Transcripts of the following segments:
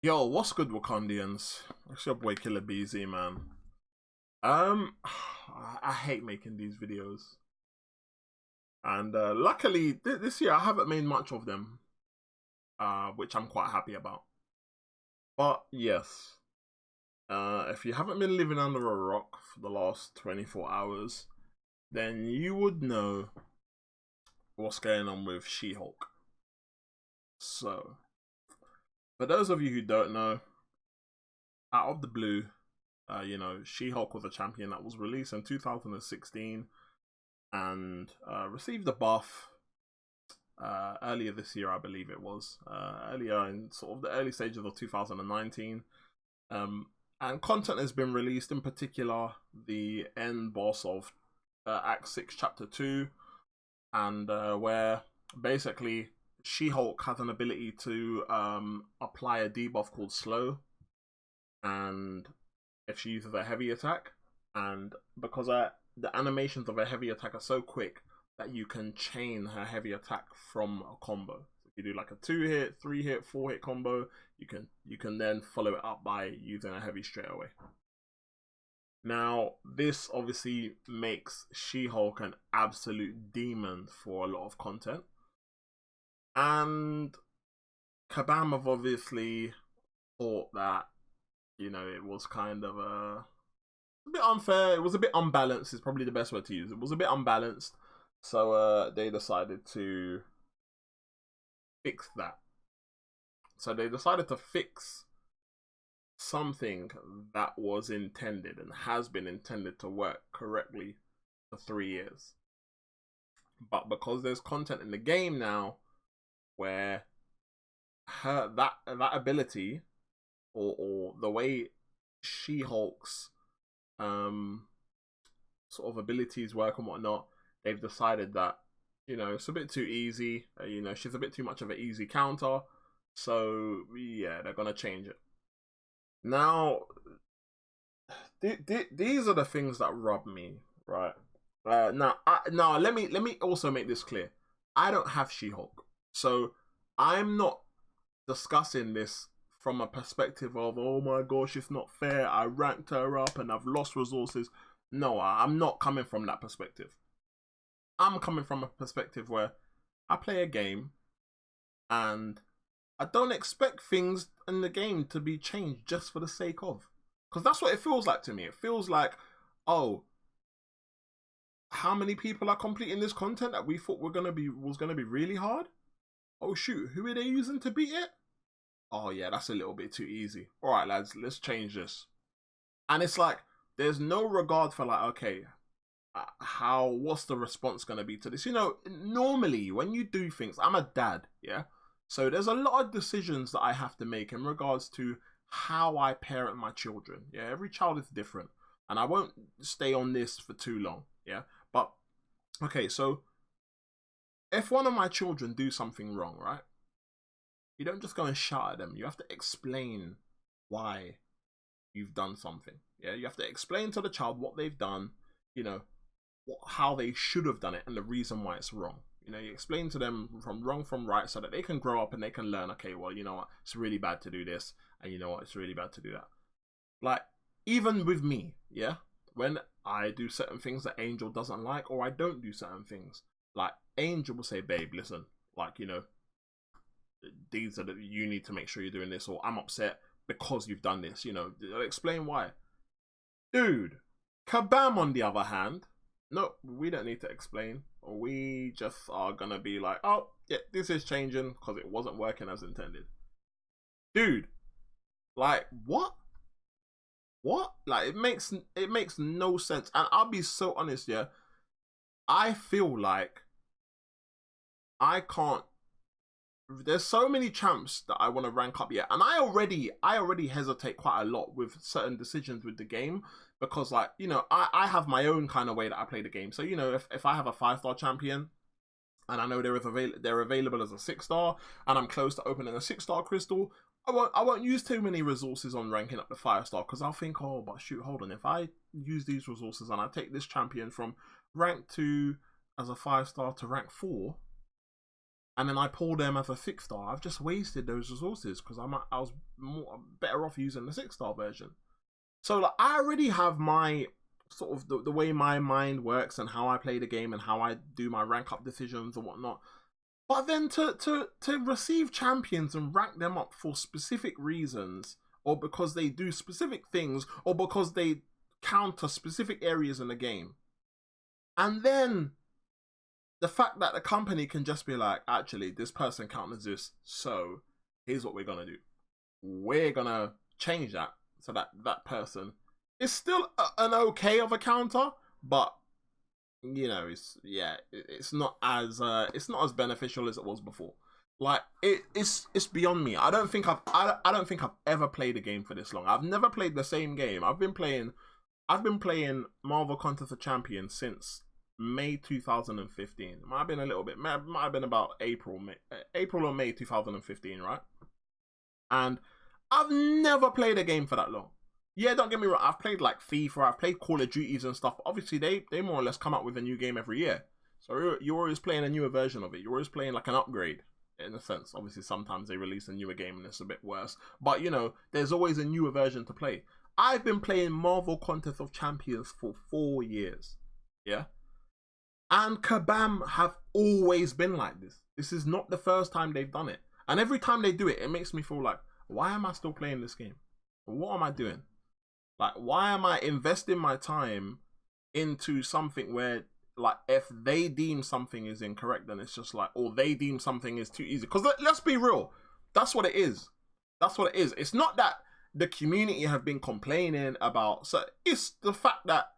Yo, what's good, Wakandians? It's your boy Killer Beezy, man. I hate making these videos, and luckily this year I haven't made much of them, which I'm quite happy about. But yes, if you haven't been living under a rock for the last 24 hours, then you would know what's going on with She-Hulk. So, for those of you who don't know, out of the blue, She-Hulk was a champion that was released in 2016 and received a buff earlier this year, I believe it was. Earlier in sort of the early stages of 2019. And content has been released, in particular, the end boss of Act 6, Chapter 2, and where basically She-Hulk has an ability to apply a debuff called Slow, and if she uses a heavy attack, and because the animations of a heavy attack are so quick that you can chain her heavy attack from a combo. So if you do like a 2-hit, 3-hit, 4-hit combo, you can then follow it up by using a heavy straight away. Now, this obviously makes She-Hulk an absolute demon for a lot of content. And Kabam have obviously thought that, it was kind of a bit unfair. It was a bit unbalanced is probably the best word to use. It was a bit unbalanced. So they decided to fix that. So they decided to fix something that was intended and has been intended to work correctly for 3 years. But because there's content in the game now where that ability or the way She-Hulk's sort of abilities work and whatnot, they've decided that it's a bit too easy. She's a bit too much of an easy counter. So yeah, they're gonna change it. Now, these are the things that rub me, right? Now let me also make this clear. I don't have She-Hulk, so I'm not discussing this from a perspective of, oh my gosh, it's not fair, I ranked her up and I've lost resources. No, I'm not coming from that perspective. I'm coming from a perspective where I play a game and I don't expect things in the game to be changed just for the sake of. Because that's what it feels like to me. It feels like, oh, how many people are completing this content that we thought was gonna be really hard? Oh shoot, who are they using to beat it? Oh yeah, that's a little bit too easy. All right, lads, let's change this. And it's like there's no regard for like, okay, what's the response gonna be to this? Normally when you do things, I'm a dad, yeah. So there's a lot of decisions that I have to make in regards to how I parent my children. Yeah, every child is different, and I won't stay on this for too long. Yeah, but okay, so if one of my children do something wrong, right? You don't just go and shout at them. You have to explain why you've done something. Yeah, you have to explain to the child what they've done, how they should have done it, and the reason why it's wrong. You explain to them from wrong from right so that they can grow up and they can learn, okay, well, you know what, it's really bad to do this, and you know what, it's really bad to do that. Like, even with me, yeah, when I do certain things that Angel doesn't like, or I don't do certain things, like, Angel will say, babe, listen, like, these are you need to make sure you're doing this, or I'm upset because you've done this. I'll explain why. Dude, Kabam on the other hand, no, we don't need to explain. We just are gonna be like, oh yeah, this is changing because it wasn't working as intended. Dude, like what? Like it makes no sense. And I'll be so honest, yeah. I feel like I can't. There's so many champs that I want to rank up yet, and I already hesitate quite a lot with certain decisions with the game because, like, I have my own kind of way that I play the game. So if I have a 5-star champion and I know they're available as a 6-star, and I'm close to opening a 6-star crystal, I won't use too many resources on ranking up the 5-star because I'll think, oh, but shoot, hold on, if I use these resources and I take this champion from rank 2 as a 5-star to rank 4. and then I pull them as a 6-star, I've just wasted those resources because I was better off using the 6-star version. So like, I already have my sort of the way my mind works and how I play the game and how I do my rank up decisions and whatnot. But then to receive champions and rank them up for specific reasons, or because they do specific things, or because they counter specific areas in the game, and then the fact that the company can just be like, actually, this person counters this, so here's what we're gonna do. We're gonna change that so that that person is still an okay of a counter, but you know, it's not as beneficial as it was before. Like it's beyond me. I don't think I've ever played a game for this long. I've never played the same game. I've been playing Marvel Contest of Champions since May 2015. It might have been a little bit. Might have been about April or May 2015, right? And I've never played a game for that long. Yeah, don't get me wrong. I've played like FIFA, I've played Call of Duties and stuff. Obviously, they more or less come out with a new game every year. So you're always playing a newer version of it. You're always playing like an upgrade, in a sense. Obviously, sometimes they release a newer game and it's a bit worse. But, you know, there's always a newer version to play. I've been playing Marvel Contest of Champions for 4 years. Yeah? And Kabam have always been like this. This is not the first time they've done it. And every time they do it, it makes me feel like, why am I still playing this game? What am I doing? Like, why am I investing my time into something where, like, if they deem something is incorrect, then it's just like, or they deem something is too easy. Because let's be real, that's what it is. That's what it is. It's not that the community have been complaining about, so it's the fact that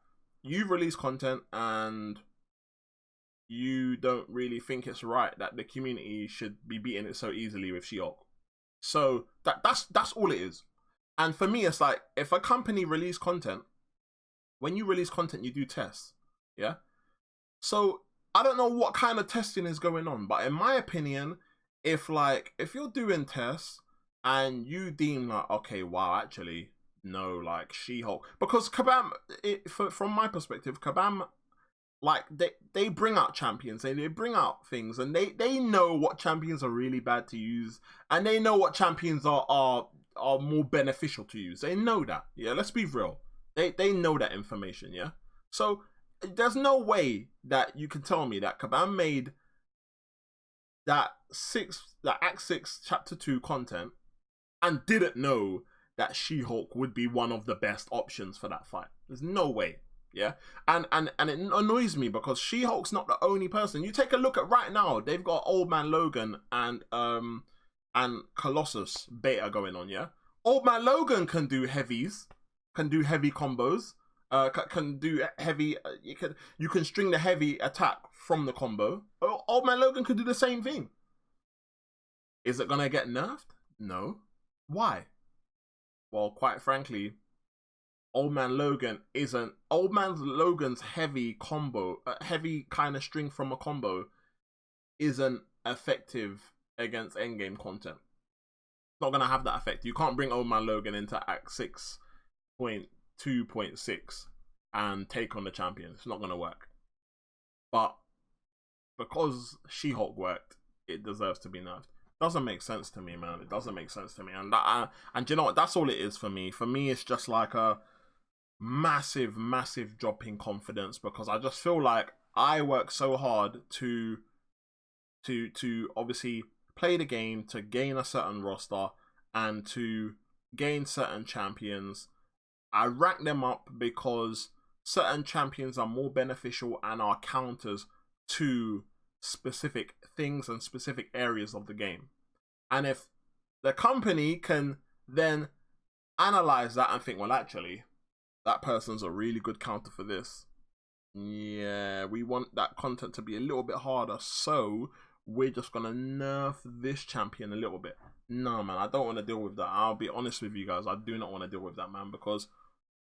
you release content and you don't really think it's right that the community should be beating it so easily with She-Hulk. So that's all it is. And for me, it's like, if a company release content, when you release content, you do tests, yeah? So, I don't know what kind of testing is going on, but in my opinion, if you're doing tests, and you deem like, okay, wow, actually, no, like, She-Hulk, because Kabam, from my perspective, Kabam, like, they bring out champions, they bring out things, and they know what champions are really bad to use, and they know what champions are more beneficial to use. They know that, yeah, let's be real. They know that information, yeah? So, there's no way that you can tell me that Kabam made that Act 6 Chapter 2 content and didn't know that She-Hulk would be one of the best options for that fight. There's no way, yeah? And it annoys me because She-Hulk's not the only person. You take a look at right now, they've got Old Man Logan and Colossus beta going on, yeah? Old Man Logan can do heavies, can do heavy combos, can do heavy, you can string the heavy attack from the combo. Old Man Logan could do the same thing. Is it gonna get nerfed? No. Why? Well, quite frankly, Old Man Logan's heavy combo, heavy kind of string from a combo isn't effective against endgame content. It's not gonna have that effect. You can't bring Old Man Logan into Act 6.2.6 and take on the champion. It's not gonna work. But because She-Hulk worked, it deserves to be nerfed. Doesn't make sense to me, man. It doesn't make sense to me, and you know what? That's all it is for me. For me, it's just like a massive drop in confidence because I just feel like I work so hard to obviously play the game, to gain a certain roster and to gain certain champions. I rank them up because certain champions are more beneficial and are counters to specific things and specific areas of the game. And if the company can then analyze that and think, well, actually, that person's a really good counter for this. Yeah, we want that content to be a little bit harder, so we're just gonna nerf this champion a little bit. No, man, I don't want to deal with that. I'll be honest with you guys, I do not want to deal with that, man, because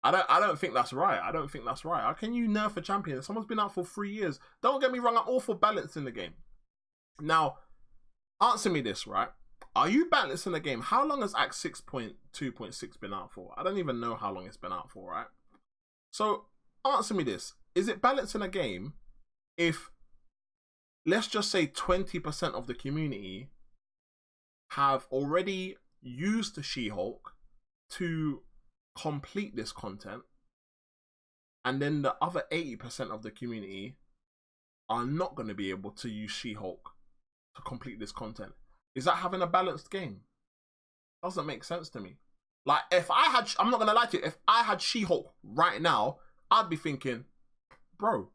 I don't think that's right. I don't think that's right. How can you nerf a champion? Someone's been out for 3 years. Don't get me wrong, I'm all for balance in the game. Now, answer me this, right? Are you balancing the game? How long has Act 6.2.6 been out for? I don't even know how long it's been out for, right? So, answer me this. Is it balancing a game if let's just say 20% of the community have already used the She-Hulk to complete this content, and then the other 80% of the community are not going to be able to use She-Hulk to complete this content. Is that having a balanced game? Doesn't make sense to me. Like, if I had, I'm not going to lie to you, if I had She-Hulk right now, I'd be thinking, bro,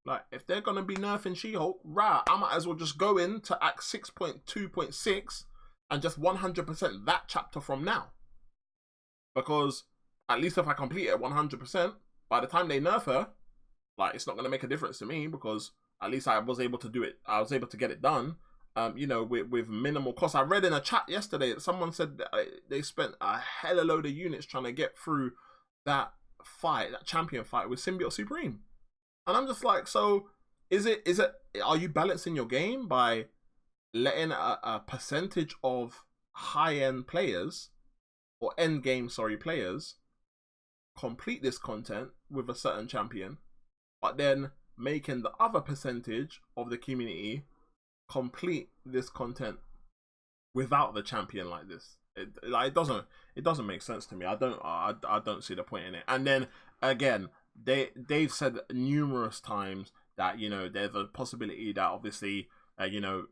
like, if they're going to be nerfing She-Hulk, right, I might as well just go into Act 6.2.6 and just 100% that chapter from now. Because at least if I complete it 100%, by the time they nerf her, like, it's not going to make a difference to me, because at least I was able to do it. I was able to get it done, you know, with minimal cost. I read in a chat yesterday that someone said that they spent a hell of a load of units trying to get through that fight, that champion fight with Symbiote Supreme. And I'm just like, so are you balancing your game by letting a percentage of high-end players, or end game, sorry, players, complete this content with a certain champion, but then making the other percentage of the community complete this content without the champion like this? It doesn't make sense to me. I don't see the point in it. And then again, they've said numerous times that, you know, there's a possibility that obviously, you know,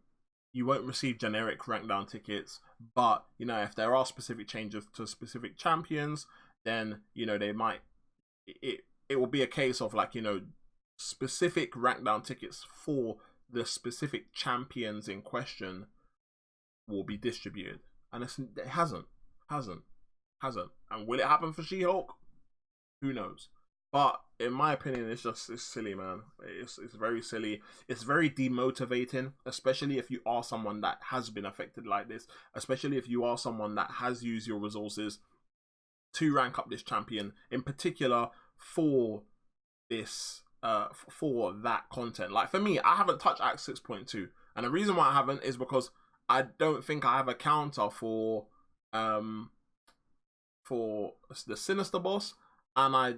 you won't receive generic rank down tickets, but, you know, if there are specific changes to specific champions, then, you know, they might, it will be a case of, like, you know, specific rank down tickets for the specific champions in question will be distributed. And it hasn't. And will it happen for She-Hulk? Who knows? But in my opinion, it's silly, man. It's very silly. It's very demotivating, especially if you are someone that has been affected like this. Especially if you are someone that has used your resources to rank up this champion, in particular for this, for that content. Like, for me, I haven't touched Act 6.2, and the reason why I haven't is because I don't think I have a counter for the Sinister boss, and I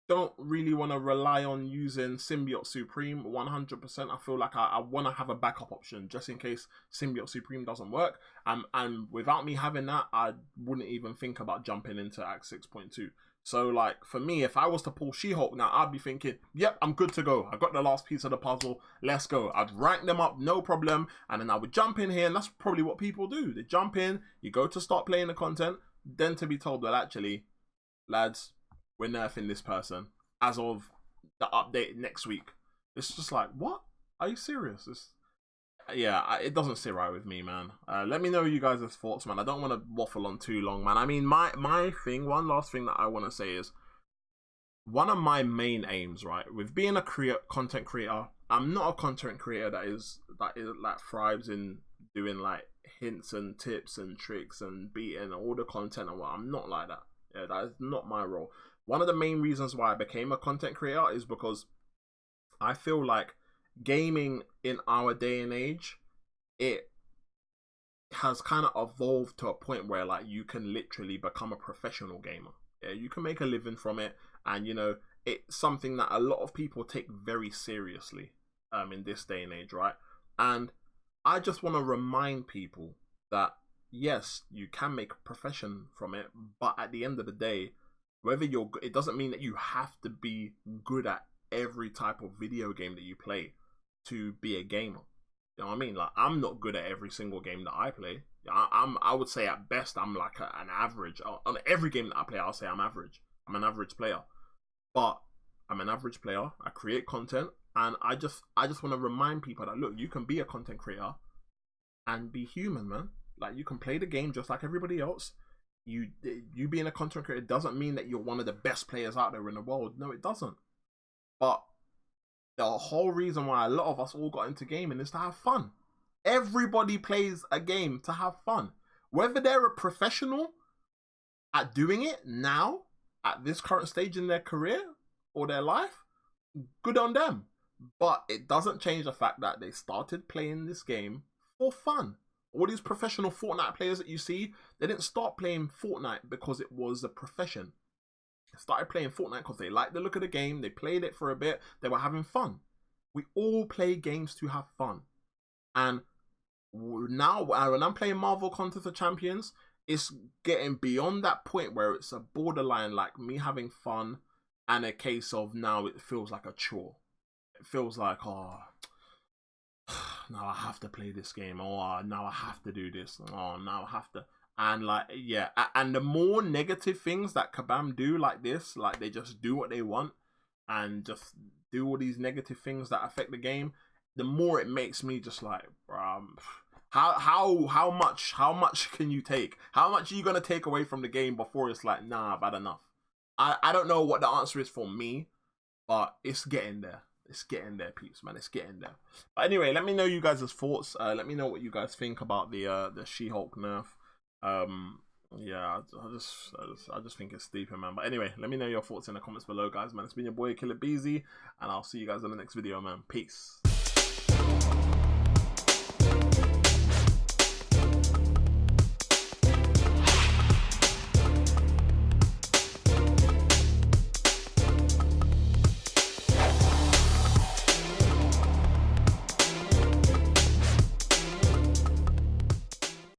don't really want to rely on using Symbiote Supreme 100%. I feel like I want to have a backup option just in case Symbiote Supreme doesn't work. And without me having that, I wouldn't even think about jumping into Act 6.2. So, like, for me, if I was to pull She-Hulk now, I'd be thinking, yep, I'm good to go. I got the last piece of the puzzle. Let's go. I'd rank them up, no problem. And then I would jump in here, and that's probably what people do. They jump in, you go to start playing the content, then to be told, well, actually, lads, we're nerfing this person as of the update next week. It's just like, what? Are you serious? It doesn't sit right with me, man. Let me know you guys' thoughts, man. I don't want to waffle on too long, man. I mean, my thing, one last thing that I want to say is, one of my main aims, right, with being a content creator, I'm not a content creator that thrives in doing, like, hints and tips and tricks and beating all the content and what. I'm not like that. Yeah, that is not my role. One of the main reasons why I became a content creator is because I feel like gaming in our day and age, it has kind of evolved to a point where, like, you can literally become a professional gamer. Yeah, you can make a living from it, and, you know, it's something that a lot of people take very seriously in this day and age, right? And I just want to remind people that yes, you can make a profession from it, but at the end of the day, it doesn't mean that you have to be good at every type of video game that you play to be a gamer. You know what I mean? Like, I'm not good at every single game that I play. I would say at best I'm like an average. On every game that I play, I'll say I'm average. I'm an average player. But I'm an average player. I create content, and I just want to remind people that, look, you can be a content creator and be human, man. Like, you can play the game just like everybody else. You being a content creator doesn't mean that you're one of the best players out there in the world. No, it doesn't. But the whole reason why a lot of us all got into gaming is to have fun. Everybody plays a game to have fun. Whether they're a professional at doing it now, at this current stage in their career or their life, good on them. But it doesn't change the fact that they started playing this game for fun. All these professional Fortnite players that you see, they didn't start playing Fortnite because it was a profession. They started playing Fortnite because they liked the look of the game. They played it for a bit. They were having fun. We all play games to have fun. And now when I'm playing Marvel Contest of Champions, it's getting beyond that point where it's a borderline like me having fun and a case of now it feels like a chore. It feels like, oh, now I have to play this game. Oh, now I have to do this. Oh, now I have to. And like, yeah, and the more negative things that Kabam do like this, like they just do what they want and just do all these negative things that affect the game, the more it makes me just like, how much can you take? How much are you gonna take away from the game before it's like, nah, bad enough? I don't know what the answer is for me, but it's getting there. It's getting there, peeps, man. It's getting there. But anyway, let me know you guys' thoughts. Let me know what you guys think about the She-Hulk nerf. Yeah, I just think it's deeper, man. But anyway, let me know your thoughts in the comments below, guys, man. It's been your boy Killer Beezy, and I'll see you guys in the next video, man. Peace.